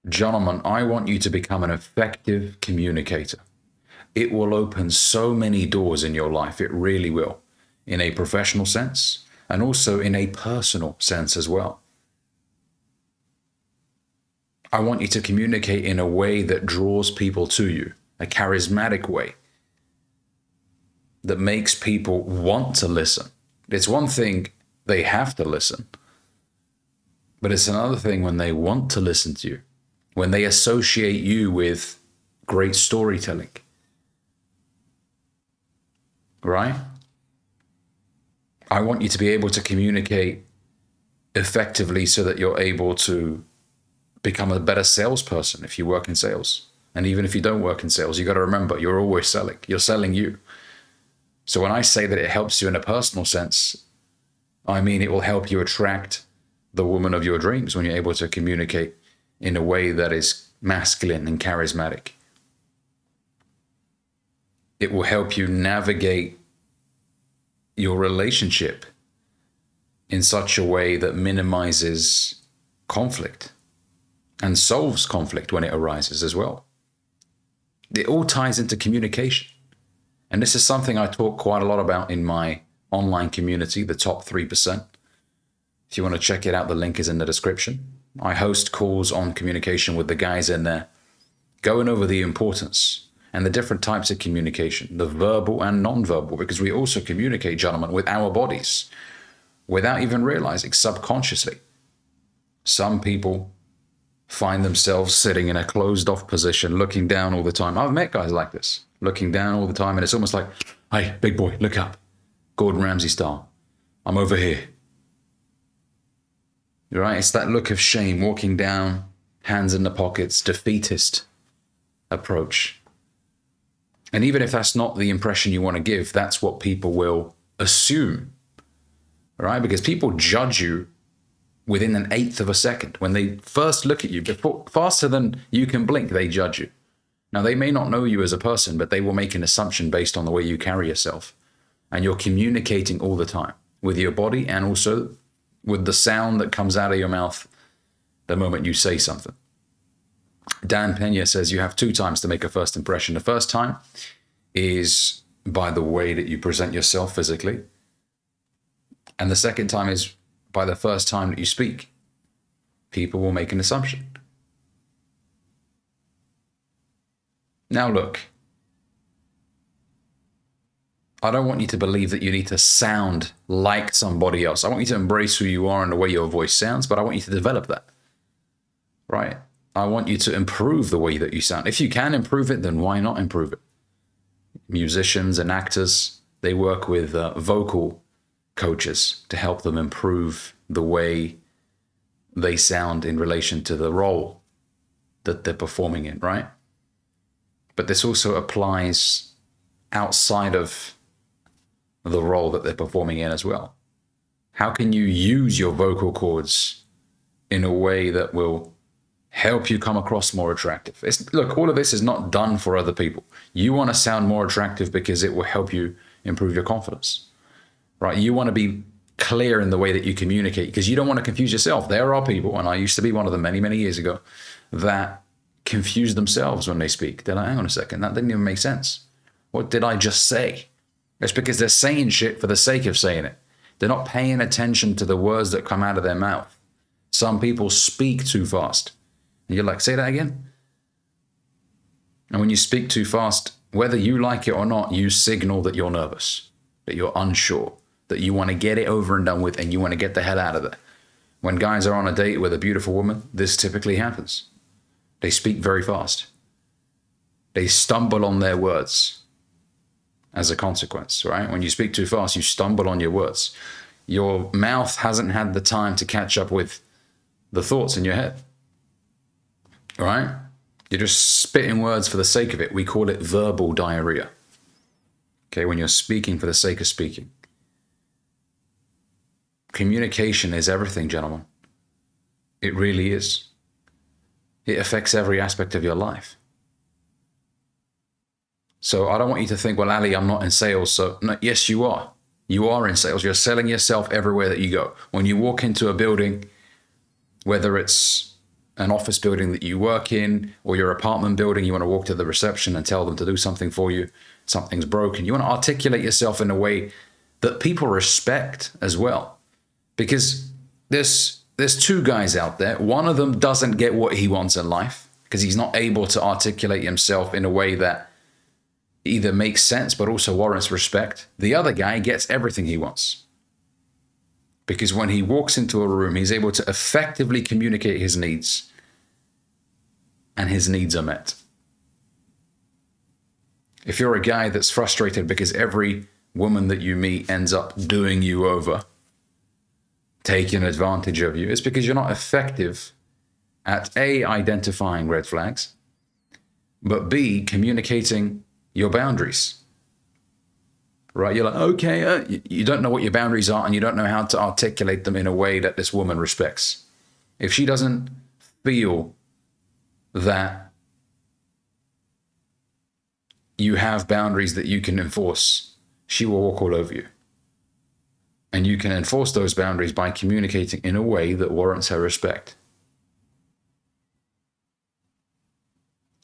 Gentlemen, I want you to become an effective communicator. It will open so many doors in your life. It really will, in a professional sense and also in a personal sense as well. I want you to communicate in a way that draws people to you, a charismatic way that makes people want to listen. It's one thing they have to listen, but it's another thing when they want to listen to you, when they associate you with great storytelling, right? I want you to be able to communicate effectively so that you're able to become a better salesperson if you work in sales. And even if you don't work in sales, you got to remember, you're always selling. You're selling you. So when I say that it helps you in a personal sense, I mean it will help you attract the woman of your dreams when you're able to communicate in a way that is masculine and charismatic. It will help you navigate your relationship in such a way that minimizes conflict and solves conflict when it arises as well. It all ties into communication. And this is something I talk quite a lot about in my online community, the top 3%. If you want to check it out, the link is in the description. I host calls on communication with the guys in there, going over the importance and the different types of communication, the verbal and non-verbal, because we also communicate, gentlemen, with our bodies without even realizing, subconsciously. Some people find themselves sitting in a closed off position, looking down all the time. I've met guys like this, looking down all the time, and it's almost like, hey, big boy, look up. Gordon Ramsay style. I'm over here. Right? It's that look of shame, walking down, hands in the pockets, defeatist approach. And even if that's not the impression you want to give, that's what people will assume, right? Because people judge you within an eighth of a second. When they first look at you, faster than you can blink, they judge you. Now, they may not know you as a person, but they will make an assumption based on the way you carry yourself. And you're communicating all the time with your body and also with the sound that comes out of your mouth the moment you say something. Dan Pena says you have 2 times to make a first impression. The first time is by the way that you present yourself physically. And the second time is by the first time that you speak. People will make an assumption. Now look, I don't want you to believe that you need to sound like somebody else. I want you to embrace who you are and the way your voice sounds, but I want you to develop that, right? I want you to improve the way that you sound. If you can improve it, then why not improve it? Musicians and actors, they work with vocal coaches to help them improve the way they sound in relation to the role that they're performing in, right? But this also applies outside of the role that they're performing in as well. How can you use your vocal cords in a way that will help you come across more attractive? Look, all of this is not done for other people. You want to sound more attractive because it will help you improve your confidence, right? You want to be clear in the way that you communicate because you don't want to confuse yourself. There are people, and I used to be one of them many, many years ago, that confuse themselves when they speak. They're like, hang on a second, that didn't even make sense. What did I just say? It's because they're saying shit for the sake of saying it. They're not paying attention to the words that come out of their mouth. Some people speak too fast. And you're like, say that again? And when you speak too fast, whether you like it or not, you signal that you're nervous, that you're unsure, that you want to get it over and done with and you want to get the hell out of there. When guys are on a date with a beautiful woman, this typically happens. They speak very fast. They stumble on their words as a consequence, right? When you speak too fast, you stumble on your words. Your mouth hasn't had the time to catch up with the thoughts in your head, right? You're just spitting words for the sake of it. We call it verbal diarrhea. Okay, when you're speaking for the sake of speaking. Communication is everything, gentlemen. It really is. It affects every aspect of your life. So I don't want you to think, well, Ali, I'm not in sales. So no, yes, you are. You are in sales. You're selling yourself everywhere that you go. When you walk into a building, whether it's an office building that you work in, or your apartment building, you want to walk to the reception and tell them to do something for you, something's broken. You want to articulate yourself in a way that people respect as well. Because there's two guys out there. One of them doesn't get what he wants in life because he's not able to articulate himself in a way that either makes sense but also warrants respect. The other guy gets everything he wants. Because when he walks into a room, he's able to effectively communicate his needs, and his needs are met. If you're a guy that's frustrated because every woman that you meet ends up doing you over, taking advantage of you, it's because you're not effective at A, identifying red flags, but B, communicating your boundaries. Right? You're like, okay, you don't know what your boundaries are and you don't know how to articulate them in a way that this woman respects. If she doesn't feel that you have boundaries that you can enforce, she will walk all over you. And you can enforce those boundaries by communicating in a way that warrants her respect.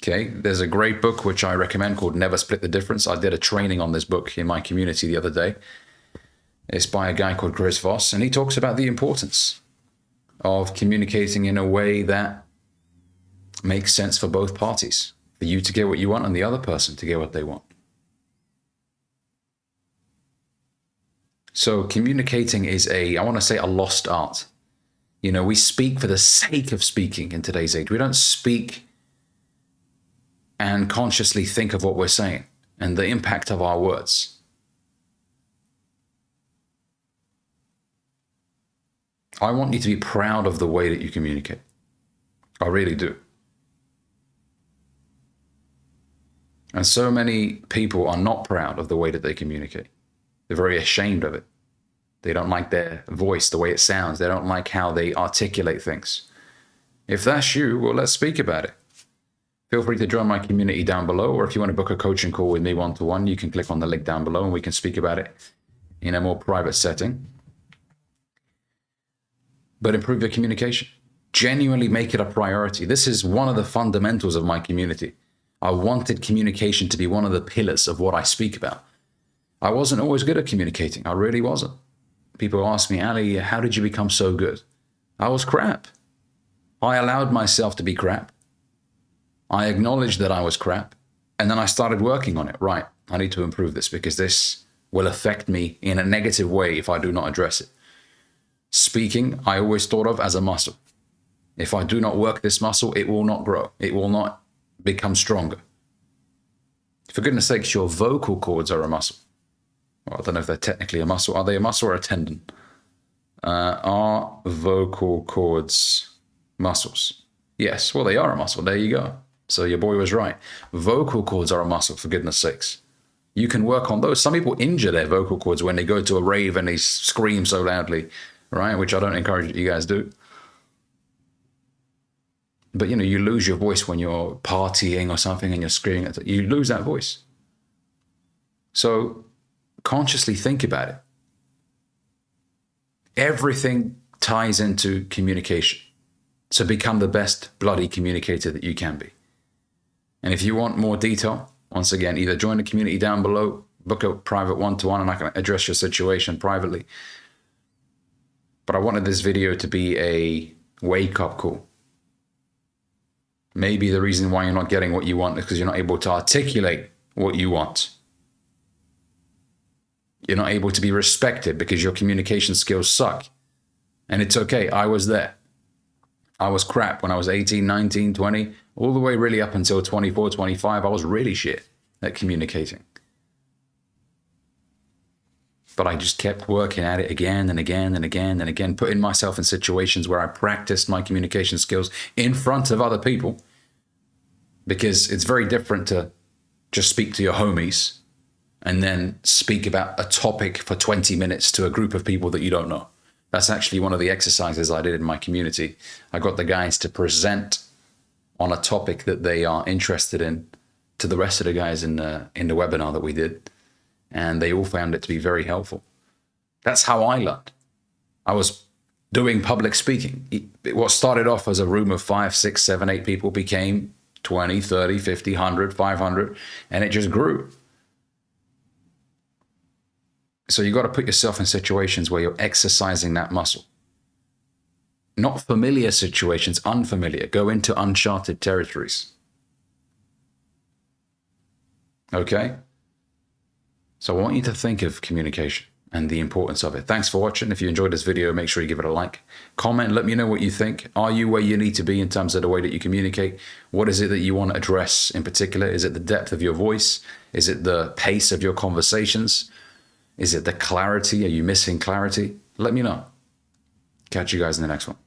Okay, there's a great book which I recommend called Never Split the Difference. I did a training on this book in my community the other day. It's by a guy called Chris Voss, and he talks about the importance of communicating in a way that makes sense for both parties, for you to get what you want and the other person to get what they want. So communicating is I want to say a lost art. You know, we speak for the sake of speaking in today's age. We don't speak and consciously think of what we're saying and the impact of our words. I want you to be proud of the way that you communicate. I really do. And so many people are not proud of the way that they communicate. They're very ashamed of it. They don't like their voice, the way it sounds. They don't like how they articulate things. If that's you, well, let's speak about it. Feel free to join my community down below, or if you want to book a coaching call with me one-to-one, you can click on the link down below and we can speak about it in a more private setting. But improve your communication. Genuinely make it a priority. This is one of the fundamentals of my community. I wanted communication to be one of the pillars of what I speak about. I wasn't always good at communicating. I really wasn't. People ask me, Ali, how did you become so good? I was crap. I allowed myself to be crap. I acknowledged that I was crap, and then I started working on it. Right, I need to improve this because this will affect me in a negative way if I do not address it. Speaking, I always thought of as a muscle. If I do not work this muscle, it will not grow. It will not become stronger. For goodness sakes, your vocal cords are a muscle. Well, I don't know if they're technically a muscle. Are they a muscle or a tendon? Are vocal cords muscles? Yes, well, they are a muscle. There you go. So your boy was right. Vocal cords are a muscle, for goodness sakes. You can work on those. Some people injure their vocal cords when they go to a rave and they scream so loudly, right? Which I don't encourage you guys do. But, you know, you lose your voice when you're partying or something and you're screaming. You lose that voice. So consciously think about it. Everything ties into communication. So become the best bloody communicator that you can be. And if you want more detail, once again, either join the community down below, book a private one-to-one, and I can address your situation privately. But I wanted this video to be a wake-up call. Maybe the reason why you're not getting what you want is because you're not able to articulate what you want. You're not able to be respected because your communication skills suck. And it's okay. I was there. I was crap when I was 18, 19, 20, all the way really up until 24, 25. I was really shit at communicating. But I just kept working at it again and again and again and again, putting myself in situations where I practiced my communication skills in front of other people. Because it's very different to just speak to your homies and then speak about a topic for 20 minutes to a group of people that you don't know. That's actually one of the exercises I did in my community. I got the guys to present on a topic that they are interested in to the rest of the guys in the webinar that we did. And they all found it to be very helpful. That's how I learned. I was doing public speaking. What started off as a room of 5, 6, 7, 8 people became 20, 30, 50, 100, 500, and it just grew. So you got to put yourself in situations where you're exercising that muscle. Not familiar situations, unfamiliar. Go into uncharted territories. Okay? So I want you to think of communication and the importance of it. Thanks for watching. If you enjoyed this video, make sure you give it a like. Comment, let me know what you think. Are you where you need to be in terms of the way that you communicate? What is it that you want to address in particular? Is it the depth of your voice? Is it the pace of your conversations? Is it the clarity? Are you missing clarity? Let me know. Catch you guys in the next one.